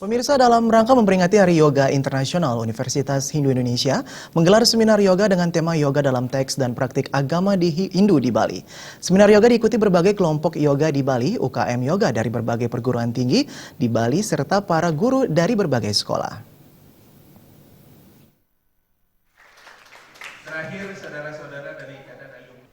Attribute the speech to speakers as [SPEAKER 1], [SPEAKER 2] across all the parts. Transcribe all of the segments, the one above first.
[SPEAKER 1] Pemirsa, dalam rangka memperingati Hari Yoga Internasional, Universitas Hindu Indonesia menggelar seminar yoga dengan tema yoga dalam teks dan praktik agama di Hindu di Bali. Seminar yoga diikuti berbagai kelompok yoga di Bali, UKM yoga dari berbagai perguruan tinggi di Bali, serta para guru dari berbagai sekolah.
[SPEAKER 2] Terakhir, saudara-saudara dari Ikatan Alumni.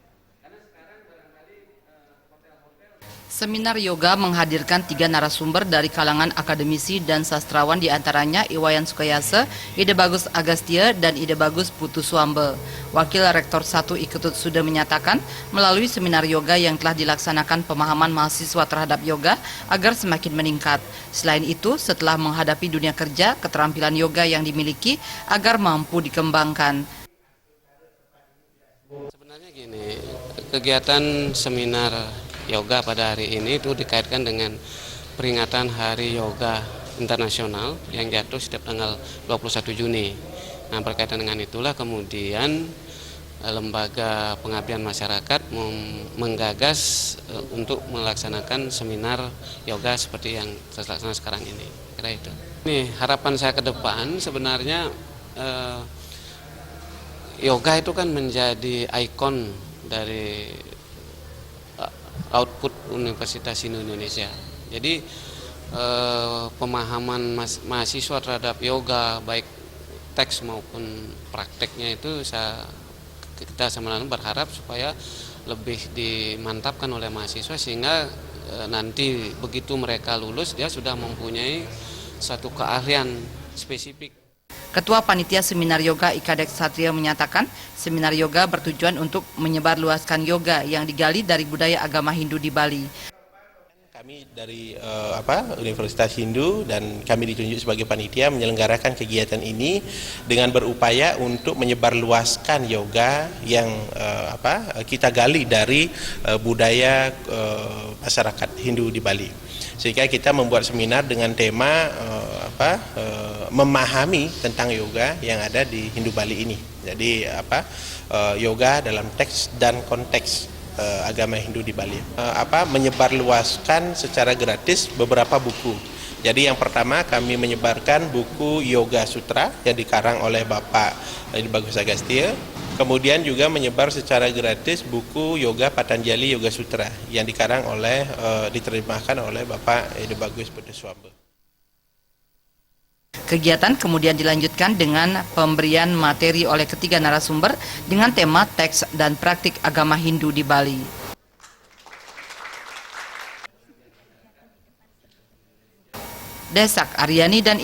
[SPEAKER 3] Seminar yoga menghadirkan 3 narasumber dari kalangan akademisi dan sastrawan, diantaranya Iwayan Sukayase, Ide Bagus Agastya, dan Ide Bagus Putu Swambe. Wakil Rektor 1 Iketut sudah menyatakan melalui seminar yoga yang telah dilaksanakan pemahaman mahasiswa terhadap yoga agar semakin meningkat. Selain itu, setelah menghadapi dunia kerja, keterampilan yoga yang dimiliki agar mampu dikembangkan.
[SPEAKER 4] Sebenarnya gini, kegiatan seminar yoga pada hari ini itu dikaitkan dengan peringatan Hari Yoga Internasional yang jatuh setiap tanggal 21 Juni. Nah, berkaitan dengan itulah kemudian Lembaga Pengabdian Masyarakat menggagas untuk melaksanakan seminar yoga seperti yang terlaksana sekarang ini. Kira itu. Nih, harapan saya ke depan sebenarnya yoga itu kan menjadi ikon dari output Universitas Hindu Indonesia. Jadi pemahaman mahasiswa terhadap yoga baik teks maupun prakteknya itu kita sebenarnya berharap supaya lebih dimantapkan oleh mahasiswa sehingga nanti begitu mereka lulus dia sudah mempunyai satu keahlian spesifik.
[SPEAKER 3] Ketua Panitia Seminar Yoga Ikadek Satrio menyatakan, seminar yoga bertujuan untuk menyebarluaskan yoga yang digali dari budaya agama Hindu di Bali.
[SPEAKER 2] Kami dari Universitas Hindu dan kami ditunjuk sebagai panitia menyelenggarakan kegiatan ini dengan berupaya untuk menyebarluaskan yoga yang kita gali dari budaya masyarakat Hindu di Bali. Sehingga kita membuat seminar dengan tema memahami tentang yoga yang ada di Hindu Bali ini. Jadi yoga dalam teks dan konteks agama Hindu di Bali. Menyebarluaskan secara gratis beberapa buku. Jadi yang pertama kami menyebarkan buku Yoga Sutra yang dikarang oleh Bapak Ide Bagus Agastya. Kemudian juga menyebar secara gratis buku Yoga Patanjali Yoga Sutra yang dikarang diterjemahkan oleh Bapak Ide Bagus Putu Swambe.
[SPEAKER 3] Kegiatan kemudian dilanjutkan dengan pemberian materi oleh ketiga narasumber dengan tema teks dan praktik agama Hindu di Bali. Desak Aryani dan